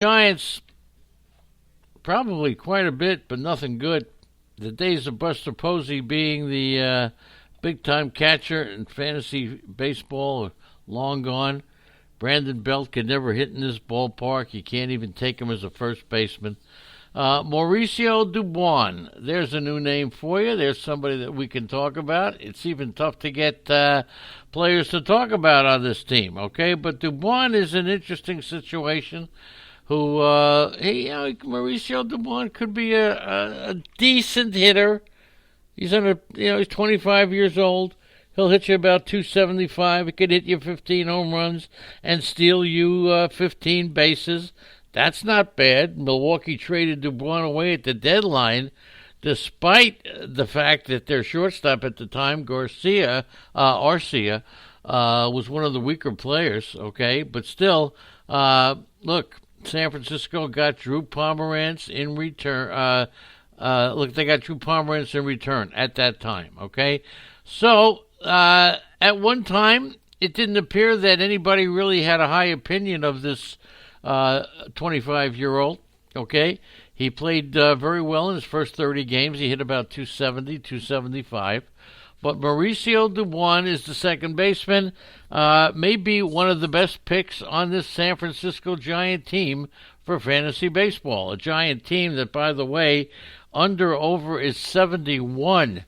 Giants, probably quite a bit, but nothing good. The days of Buster Posey being the big-time catcher in fantasy baseball are long gone. Brandon Belt could never hit in this ballpark. You can't even take him as a first baseman. Mauricio Dubois, there's a new name for you. There's somebody that we can talk about. It's even tough to get players to talk about on this team, okay? But Dubois is an interesting situation. Mauricio Dubois could be a decent hitter. He's he's 25 years old. He'll hit you about 275. He could hit you 15 home runs and steal you 15 bases. That's not bad. Milwaukee traded Dubois away at the deadline, despite the fact that their shortstop at the time, Arcia, was one of the weaker players. Okay, but still, look. San Francisco got Drew Pomeranz in return. They got Drew Pomeranz in return at that time, okay? So, at one time, it didn't appear that anybody really had a high opinion of this 25-year-old, okay? He played very well in his first 30 games. He hit about 270, 275. But Mauricio Dubois is the second baseman, maybe one of the best picks on this San Francisco Giant team for fantasy baseball. A Giant team that, by the way, over is 71.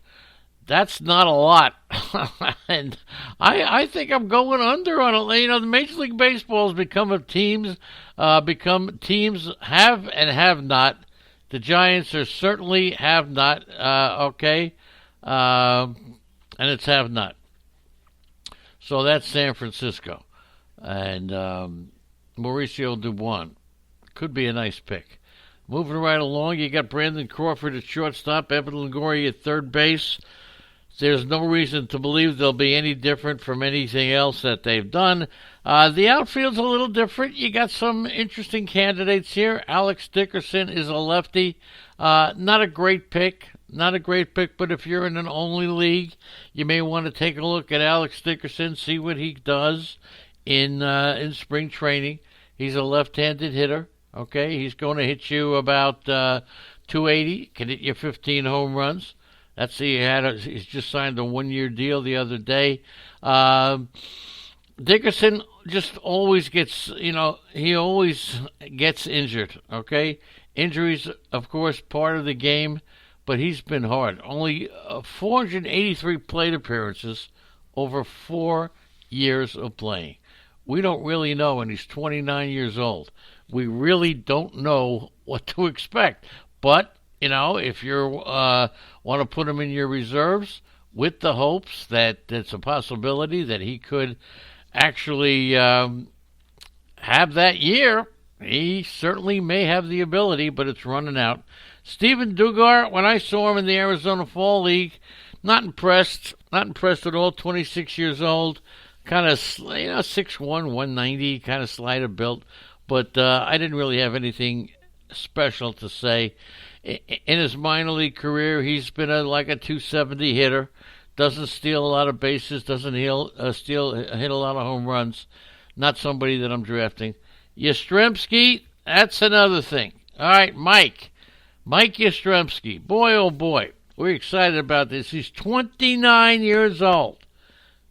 That's not a lot. And I think I'm going under on it. You know, the Major League Baseball has become teams have and have not. The Giants are certainly have not, okay? And it's have not. So that's San Francisco. And Mauricio Dubois could be a nice pick. Moving right along, you got Brandon Crawford at shortstop, Evan Longoria at third base. There's no reason to believe they'll be any different from anything else that they've done. The outfield's a little different. You got some interesting candidates here. Alex Dickerson is a lefty. Not a great pick. But if you're in an only league, you may want to take a look at Alex Dickerson, see what he does in spring training. He's a left-handed hitter. Okay, he's going to hit you about 280. Can hit you 15 home runs. He's just signed a 1-year deal the other day. Dickerson just always gets, he always gets injured. Okay, injuries, of course, part of the game. But he's been hard. Only 483 plate appearances over 4 years of playing. We don't really know, and he's 29 years old. We really don't know what to expect. But, if you want to put him in your reserves with the hopes that it's a possibility that he could actually have that year, he certainly may have the ability, but it's running out. Steven Dugar, when I saw him in the Arizona Fall League, not impressed at all. 26 years old, kind of 6'1", 190, kind of slider built, but I didn't really have anything special to say. In his minor league career, he's been like a 270 hitter. Doesn't steal a lot of bases. Doesn't hit a lot of home runs. Not somebody that I'm drafting. Yastrzemski, that's another thing. All right, Mike Yastrzemski. Boy, oh boy, we're excited about this. He's 29 years old.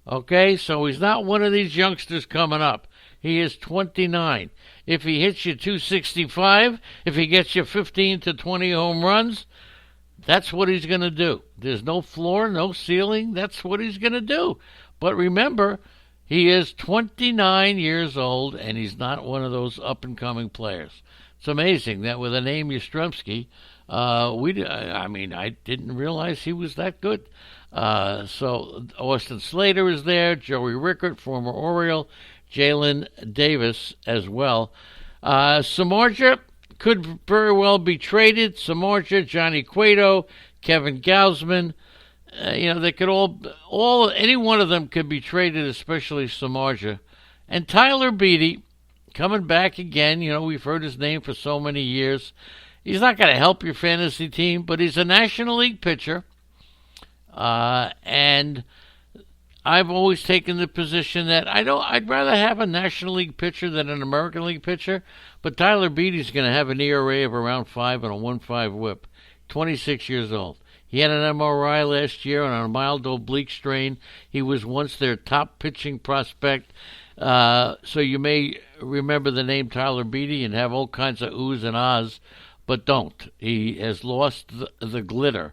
Okay, so he's not one of these youngsters coming up. He is 29. If he hits you 265, if he gets you 15 to 20 home runs, that's what he's going to do. There's no floor, no ceiling. That's what he's going to do. But remember, he is 29 years old, and he's not one of those up-and-coming players. It's amazing that with a name Yastrzemski, I didn't realize he was that good. So Austin Slater is there, Joey Rickert, former Oriole, Jalen Davis as well. Samardzija could very well be traded. Samardzija, Johnny Cueto, Kevin Gausman. They could any one of them could be traded, especially Samardzija. And Tyler Beede, coming back again. We've heard his name for so many years. He's not going to help your fantasy team, but he's a National League pitcher. And I've always taken the position that I'd rather have a National League pitcher than an American League pitcher. But Tyler Beede's going to have an ERA of around 5 and a 1.5 WHIP. 26 years old. He had an MRI last year on a mild oblique strain. He was once their top pitching prospect. So you may remember the name Tyler Beede and have all kinds of oohs and ahs, but don't. He has lost the glitter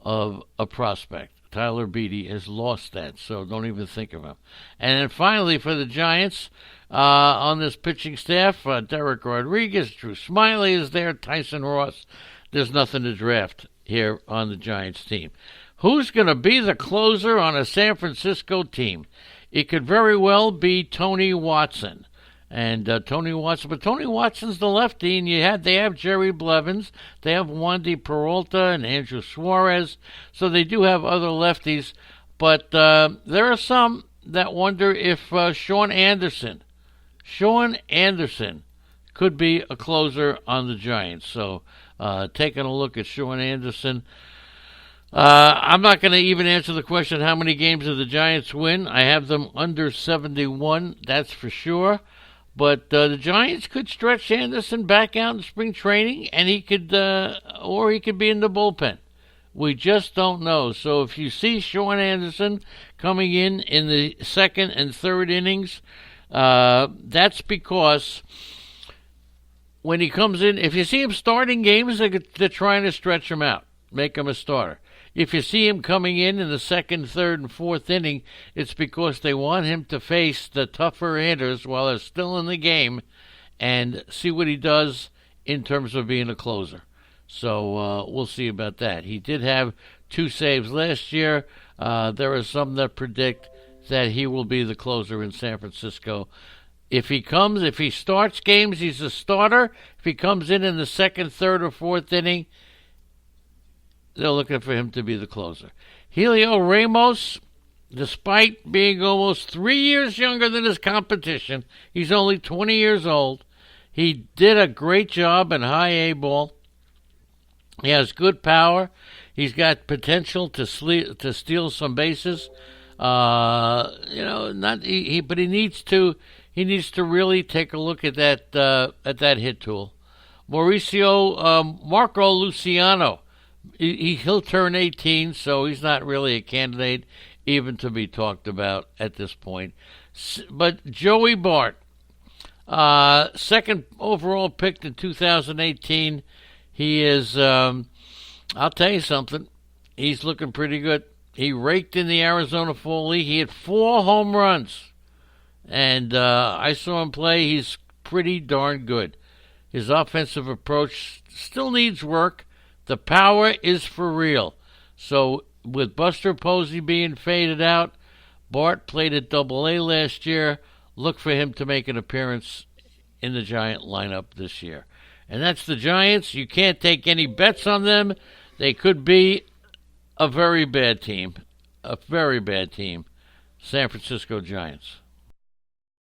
of a prospect. Tyler Beede has lost that, so don't even think of him. And then finally for the Giants, on this pitching staff, Derek Rodriguez, Drew Smiley is there, Tyson Ross. There's nothing to draft here on the Giants team. Who's going to be the closer on a San Francisco team? It could very well be Tony Watson. And Tony Watson's the lefty, and they have Jerry Blevins, they have Wandy Peralta and Andrew Suarez, so they do have other lefties, but there are some that wonder if Sean Anderson could be a closer on the Giants. So taking a look at Sean Anderson, I'm not going to even answer the question how many games do the Giants win. I have them under 71, that's for sure. But the Giants could stretch Anderson back out in spring training, and he could be in the bullpen. We just don't know. So if you see Sean Anderson coming in the second and third innings, that's because when he comes in, if you see him starting games, they're trying to stretch him out, make him a starter. If you see him coming in the second, third, and fourth inning, it's because they want him to face the tougher hitters while they're still in the game and see what he does in terms of being a closer. So we'll see about that. He did have 2 saves last year. There are some that predict that he will be the closer in San Francisco. If he starts games, he's a starter. If he comes in the second, third, or fourth inning, they're looking for him to be the closer. Helio Ramos, despite being almost 3 years younger than his competition, he's only 20 years old. He did a great job in high A ball. He has good power. He's got potential to steal some bases. But he needs to really take a look at that hit tool. Marco Luciano. He'll turn 18, so he's not really a candidate even to be talked about at this point. But Joey Bart, second overall pick in 2018, he is, I'll tell you something, he's looking pretty good. He raked in the Arizona Fall League. He had 4 home runs, and I saw him play. He's pretty darn good. His offensive approach still needs work. The power is for real. So with Buster Posey being faded out, Bart played at Double-A last year. Look for him to make an appearance in the Giant lineup this year. And that's the Giants. You can't take any bets on them. They could be a very bad team. A very bad team. San Francisco Giants.